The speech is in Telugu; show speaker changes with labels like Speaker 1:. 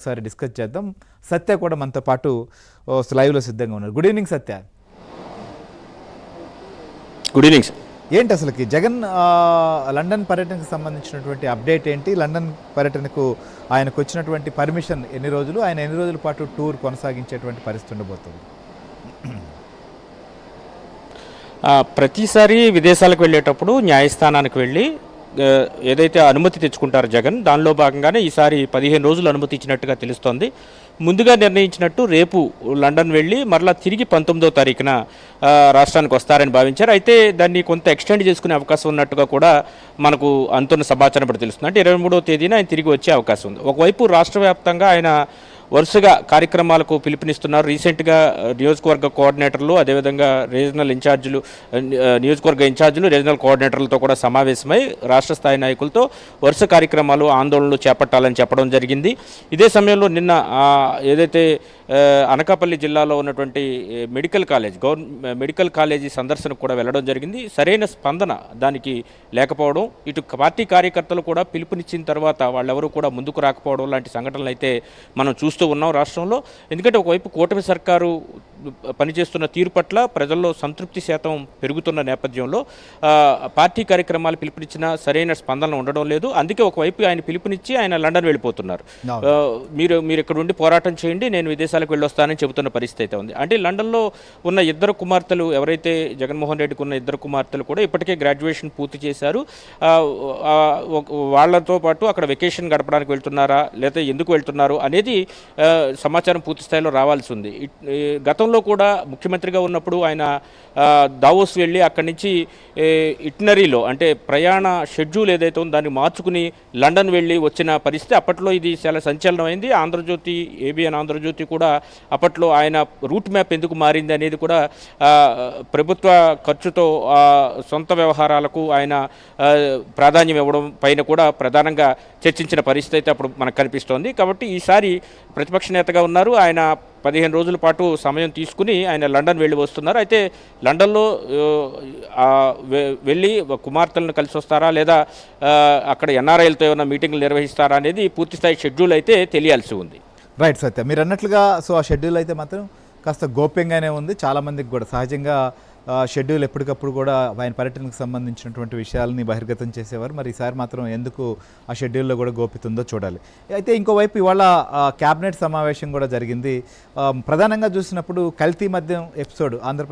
Speaker 1: ఒకసారి డిస్కస్ చేద్దాం. సత్య కూడా మనతో పాటు లైవ్లో సిద్ధంగా ఉన్నారు. Good evening Satya.
Speaker 2: Good evening sir.
Speaker 1: ఏంటి అసలుకి జగన్ లండన్ పర్యటనకు సంబంధించినటువంటి అప్డేట్ ఏంటి? లండన్ పర్యటనకు ఆయనకు వచ్చినటువంటి పర్మిషన్ ఎన్ని రోజులు, ఆయన ఎన్ని రోజుల పాటు టూర్ కొనసాగించేటువంటి పరిస్థితి ఉండబోతుంది?
Speaker 2: ప్రతిసారి విదేశాలకు వెళ్ళేటప్పుడు న్యాయస్థానానికి వెళ్ళి ఏదైతే అనుమతి తెచ్చుకుంటారో జగన్, దానిలో భాగంగానే ఈసారి 15 రోజులు అనుమతి ఇచ్చినట్టుగా తెలుస్తోంది. ముందుగా నిర్ణయించినట్టు రేపు లండన్ వెళ్ళి మరలా తిరిగి 19వ తారీఖున రాష్ట్రానికి వస్తారని భావించారు. అయితే దాన్ని కొంత ఎక్స్టెండ్ చేసుకునే అవకాశం ఉన్నట్టుగా కూడా మనకు అంతున్న సమాచారం ఇప్పుడు తెలుస్తుంది. అంటే 23వ తేదీన ఆయన తిరిగి వచ్చే అవకాశం ఉంది. ఒకవైపు రాష్ట్ర వ్యాప్తంగా ఆయన వరుసగా కార్యక్రమాలకు పిలుపునిస్తున్నారు. రీసెంట్గా నియోజకవర్గ కోఆర్డినేటర్లు, అదేవిధంగా రీజనల్ ఇన్ఛార్జీలు, నియోజకవర్గ ఇన్ఛార్జీలు, రీజనల్ కోఆర్డినేటర్లతో కూడా సమావేశమై రాష్ట్ర స్థాయి నాయకులతో వరుస కార్యక్రమాలు, ఆందోళనలు చేపట్టాలని చెప్పడం జరిగింది. ఇదే సమయంలో నిన్న ఏదైతే అనకాపల్లి జిల్లాలో ఉన్నటువంటి మెడికల్ కాలేజీ సందర్శనకు కూడా వెళ్ళడం జరిగింది. సరైన స్పందన దానికి లేకపోవడం, ఇటు పార్టీ కార్యకర్తలు కూడా పిలుపునిచ్చిన తర్వాత వాళ్ళెవరూ కూడా ముందుకు రాకపోవడం లాంటి సంఘటనలు అయితే మనం చూస్తూ ఉన్నాం రాష్ట్రంలో. ఎందుకంటే ఒకవైపు కూటమి సర్కారు పనిచేస్తున్న తీరు పట్ల ప్రజల్లో సంతృప్తి శాతం పెరుగుతున్న నేపథ్యంలో పార్టీ కార్యక్రమాలు పిలుపునిచ్చినా సరైన స్పందన ఉండడం లేదు. అందుకే ఒకవైపు ఆయన పిలుపునిచ్చి ఆయన లండన్ వెళ్ళిపోతున్నారు. మీరు ఇక్కడ ఉండి పోరాటం చేయండి, నేను విదేశాలకు వెళ్ళొస్తానని చెబుతున్న పరిస్థితి అయితే ఉంది. అంటే లండన్లో ఉన్న ఇద్దరు కుమార్తెలు, ఎవరైతే జగన్మోహన్ రెడ్డికి ఉన్న ఇద్దరు కుమార్తెలు కూడా ఇప్పటికే గ్రాడ్యుయేషన్ పూర్తి చేశారు. వాళ్లతో పాటు అక్కడ వెకేషన్ గడపడానికి వెళ్తున్నారా లేదా ఎందుకు వెళ్తున్నారు అనేది సమాచారం పూర్తి స్థాయిలో రావాల్సి ఉంది. గతంలో కూడా ముఖ్యమంత్రిగా ఉన్నప్పుడు ఆయన దావోస్ వెళ్ళి అక్కడి నుంచి ఇటినరీలో, అంటే ప్రయాణ షెడ్యూల్ ఏదైతే ఉందో దాన్ని మార్చుకుని లండన్ వెళ్ళి వచ్చిన పరిస్థితి. అప్పట్లో ఇది చాలా సంచలనమైంది. ఆంధ్రజ్యోతి, ఏబిఎన్ ఆంధ్రజ్యోతి కూడా అప్పట్లో ఆయన రూట్ మ్యాప్ ఎందుకు మారింది అనేది కూడా ప్రభుత్వ ఖర్చుతో సొంత వ్యవహారాలకు ఆయన ప్రాధాన్యం ఇవ్వడం పైన కూడా ప్రధానంగా చర్చించిన పరిస్థితి అయితే అప్పుడు మనకు కనిపిస్తోంది. కాబట్టి ఈసారి ప్రతిపక్ష నేతగా ఉన్నారు ఆయన. 15 రోజుల పాటు సమయం తీసుకుని ఆయన లండన్ వెళ్ళి వస్తున్నారు. అయితే లండన్లో వెళ్ళి కుమార్తెలను కలిసి వస్తారా లేదా అక్కడ ఎన్ఆర్ఐలతో ఏమైనా మీటింగ్లు నిర్వహిస్తారా అనేది పూర్తిస్థాయి షెడ్యూల్ అయితే తెలియాల్సి ఉంది.
Speaker 1: రైట్ సత్య, మీరు అన్నట్లుగా ఆ షెడ్యూల్ అయితే మాత్రం కాస్త గోప్యంగానే ఉంది. చాలామందికి కూడా సహజంగా షెడ్యూల్ ఎప్పటికప్పుడు కూడా ఆయన పర్యటనకు సంబంధించినటువంటి విషయాలని బహిర్గతం చేసేవారు. మరి ఈసారి మాత్రం ఎందుకు ఆ షెడ్యూల్లో కూడా గోప్యతుందో చూడాలి. అయితే ఇంకోవైపు ఇవాళ క్యాబినెట్ సమావేశం కూడా జరిగింది. ప్రధానంగా చూసినప్పుడు కల్తీ మద్యం ఎపిసోడ్ ఆంధ్రప్రదేశ్